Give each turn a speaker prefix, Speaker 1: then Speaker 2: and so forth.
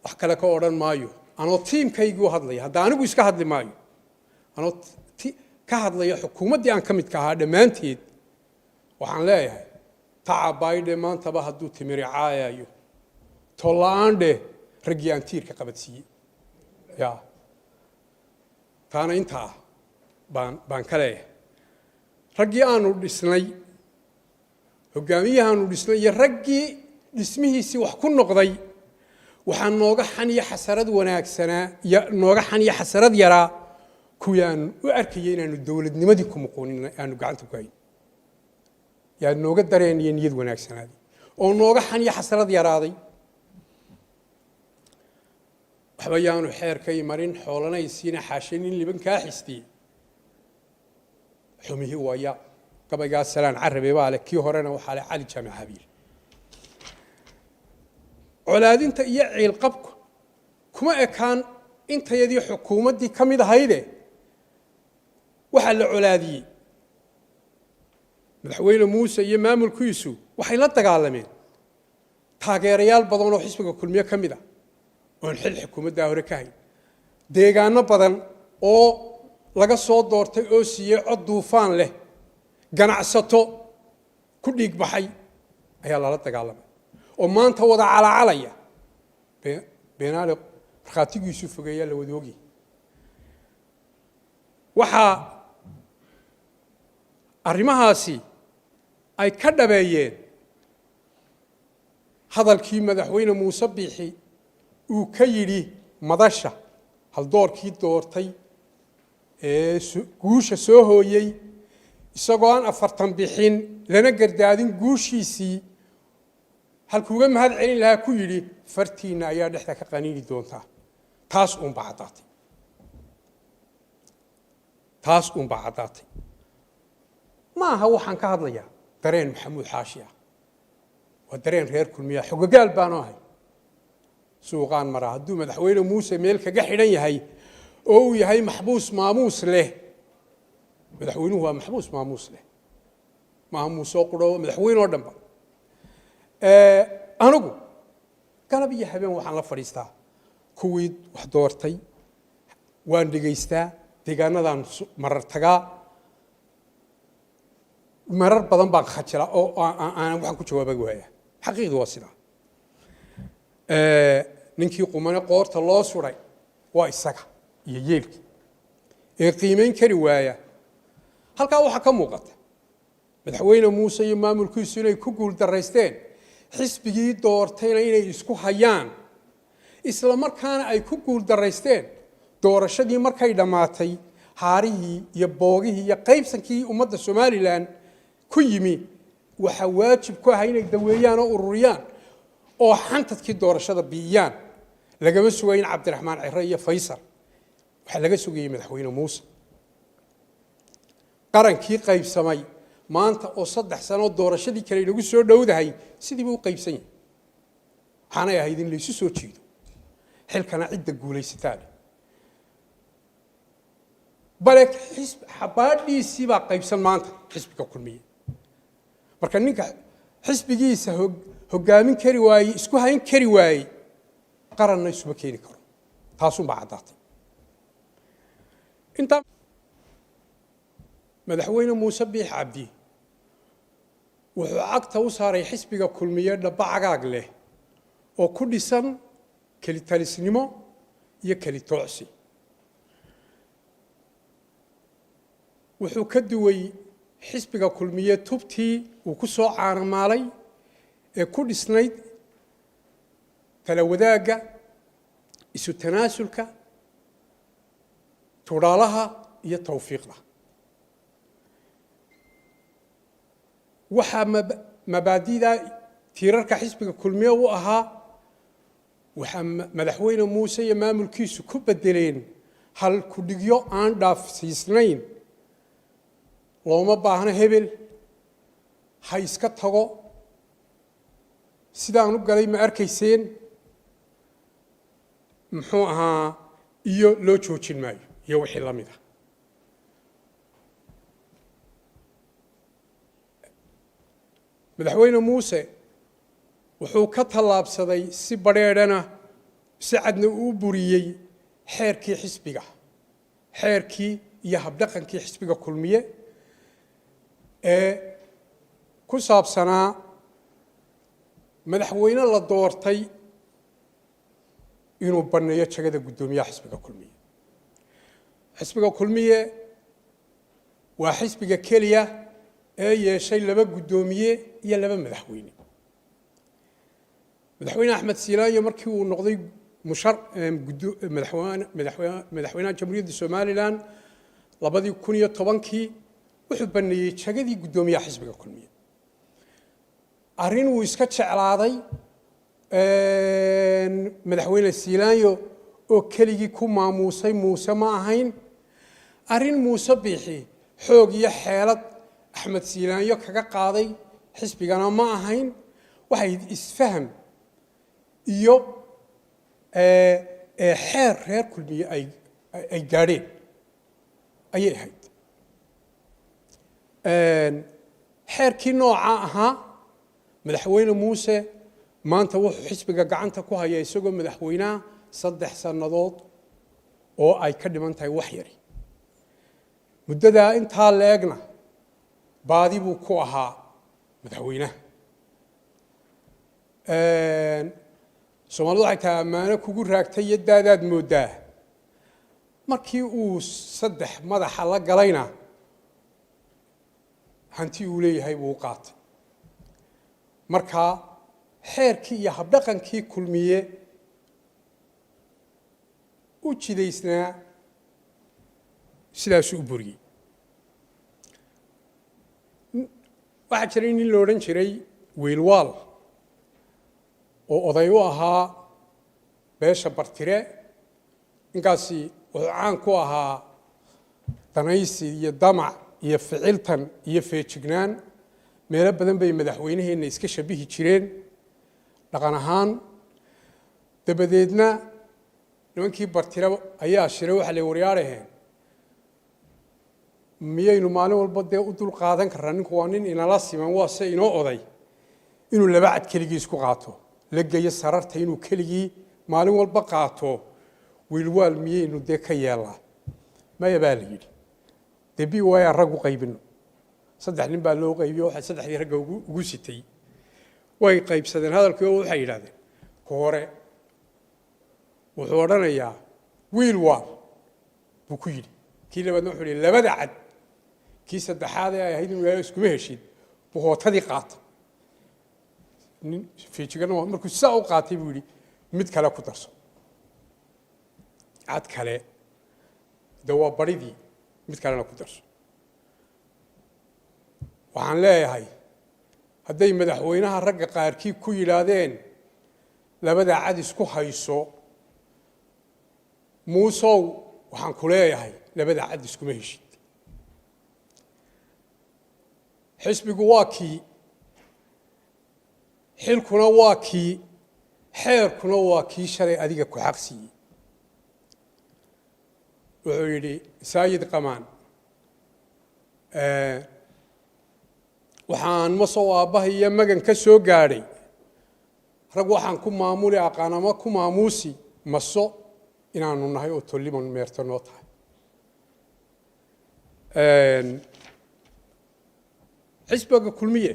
Speaker 1: وحكى لك أوران مايو أنا تيم كيجو هذلي هذا أنا بيسك هذلي مايو أنا كهذلي حكومة دي أنا كميت كهذا ما أنتي وحن لا تعب بايد ما أنت بهدو تمري عايا طلعان ده رجيان تير كقبتسي يا تانا انتها بان كله رجيانو دسني هجاميانو دسني رجي اسمه سي وحكون نقضي وحن نوجا حني حسرد وناك سنة نوجا حني حسرد يرى كويان وأركيين إنه الدولة نمديكم مقولين إنه قعنتوا كاين يعني نوجا درين ينيد وناك سنة دي أو نوجا حني حسرد يرى ذي حبيان وحير كي مرين حولنا يسينا حاشين اللي بنكاحستي حميه ويا قبل قال سلام عربي بالك كي هرنا وحال علي جامع حبيل علاد انت يعي القبك كما كان انت يدي حكومة دي كميد هيدا وحل علادي مدحوين موسى يمام الكيسو وحيلا تقالمين تاغيريال بدن وحسبك كل مية كميدا ونحل حكومة داهورة كاين ديغانا بدن او laga soo doortay oo siiyay cod duufaan leh ganacsato ku dhiig baxay ayaa la dagaalamay oo maanta wada calacalaya beenaale marxatigiisu fogeeya la wadoogi waxa arrimahaasi ay ka dhabeeyeen hadalkii madaxweyne Muuse Biixi uu ka yiri madasha hal doorkii doortay guusha soo hooyay isagoo aan 40 bixin lana gardaadin guushiisii halkuuga mahad celin lahaa ku yiri fartiina ayaa dhexda ka qaniini doonta taas uun bacdaatay ma aha waxaan ka hadlayaa dareen maxamuud xaashiya waa dareen reer kulmiya xogagaal baan ahay suuqaan mara hadduu madaxweyne Muuse meel kaga xidhan yahay أو يهاي محبوس ماموس له مدحوينه هو محبوس ماموس له ماموس أقوله مدحوينه ردم أنا أقول كان بيجي حبيبي وحنا فريستا كويد وحضورتي وان دقيستا دقانا دان مرر تجا مرر بدن بان خشرة أو أنا وحنا كتشوا بجوايا حقيقة واصلة ننكي قمنا قارت الله سوري وايسكا يجيلك قيمين كرواية هل كان وحكم موقت مدحوينه موسى يمام الكيسو inay ku guul dareysteen xisbigii doortayna inay isku hayaan isla markaana ay ku guul dareysteen doorashadii markay dhamaatay haarihii iyo boogihii iyo qaybsankii ummadda Soomaaliland ku yimi waxa waajib ku ah inay daweeyaan oo ururiyaan oo xantadkii doorashada biyaan lagama sugayn Cabdiraxmaan Ciro iyo Faysal waxa laga sugayay madaxweyne Muuse qarankii qaybsamay maanta oo 3 sano doorashadii kale lagu soo dhawdahay sidii uu qaybsan yahay waxaana ahayd in la isu soo jiido xilkana cidda guuleysatay balak xisb xabaadhiisii baa qaybsan maanta xisbiga kulmiye marka ninka xisbigiisa hogaamin kari waayay isku hayn kari waayay qaranna isuma keeni karo taas baa cadaatay انت مدحوينه موسى بيح عبدي وعقته وصاري حسبك كلميه دبعقاق له oo ku dhisan kali talisnimo iyo kali toocsi wuxuu ka duway xisbiga kulmiye tubtii uu ku soo caanamaalay ee ku dhisnayd kala wadaaga isu tanaasulka تورالها هي توفيقنا وحا مبادئ تيرارك حزبك كلمية وأها وحا مدحوين موسى يمام الكيسو كبدلين هل كوديو آن داف سيسنين لو ما باهنا هبل هايسكا تغو سيدانو قالي ما أركيسين محوها إيو لو تشوشين مايو يوحي لمده مدحوينه موسى wuxuu ka talaabsaday si bareedana sacadna uu buriyey xeerkii xisbiga xeerkii iyo habdhaqankii xisbiga kulmiye ee ku saabsanaa madaxweyne la doortay inuu banneeyo jagada guddoomiyaha xisbiga kulmiye xisbiga kulmiye waa xisbiga keliya ee yeeshay 2 guddoomiye iyo 2 madaxweyne madaxweyne axmed siilaanyo markii uu noqday madaxweynaha jamhuuriyadda somalilan 2010kii wuxuu baneeyey jagadii guddoomiyaha xisbiga kulmiye arrin uu iska jeclaaday madaxweyne siilaanyo oo keligii ku maamuusay muuse ma ahayn arrin muuse biixi xoog iyo xeelad axmed siilaanyo kaga qaaday xisbigana ma ahayn waxay isfaham iyo xeer reer kulmiye ay gaadheen ayay ahayd xeerkii nooca ahaa madaxweyne muuse maanta wuxuu xisbiga gacanta ku hayaa isagoo madaxweynaha 3 sannadood oo ay ka dhiman tahay wax yari muddadaa intaa leegna baadi buu ku ahaa madaxweynaha Soomaalidu waxay tahay ammaano kugu raagtay iyo daadaad moodaa markii uu 3 madaxa la galayna hanti uu leeyahay buu qaatay marka xeerkii iyo habdhaqankii kulmiye u jidaysnaa sidaas u buriyey waxaa jiray nin la odhan jiray wiilwaal oo oday u ahaa beesha bartire ninkaasi wuxuu caan ku ahaa danaysi iyo damac iyo ficiltan iyo feejignaan meelo badan bay madaxweynaheenna iska shabihi jireen dhaqan ahaan dabadeedna nimankii bartire ayaa shiray waxa la waryaaraheen miyaynu maalin walba dee u dul qaadan karnaa ninku waa nin inala siman waa se inoo oday inuu 2 cad keligii isku qaato la geeyo sararta inuu keligii maalin walba qaato wiilwaal miyaynu dee ka yeelaa maya baa la yidhi dee bi waaya rag u qaybino 3 nin baa loo qaybiyo waxa 3dii ragga ugu sitay way qaybsadeen hadalkii oo waxay yidhaahdeen ku hore wuxuu odhanayaa wiilwaal buu ku yidhi kii labaadna wuxuu yidhi 2 cad kii saddexaad ee ay ahayd inuu yahay iskuma heshid buu hootadii qaatay nin feejigana markuu saa u qaatay buu yidhi mid kale ku darso cad kale dee waa baridii mid kalena ku darso waxaan leeyahay hadday madaxweynaha ragga qaarkii ku yidhaahdeen 2 cad isku hayso muusow waxaan ku leeyahay 2 cad iskuma heshid xisbigu waa kii xilkuna waa kii xeerkuna waa kii shalay adiga ku xaq siiyey wuxuu yidhi saayid qamaan waxaan masow aabbaha iyo magan ka soo gaadhay rag waxaan ku maamuli aqaanama ku maamuusi maso inaanu nahay oo tolliman meerto noo tahay xisbiga kulmiye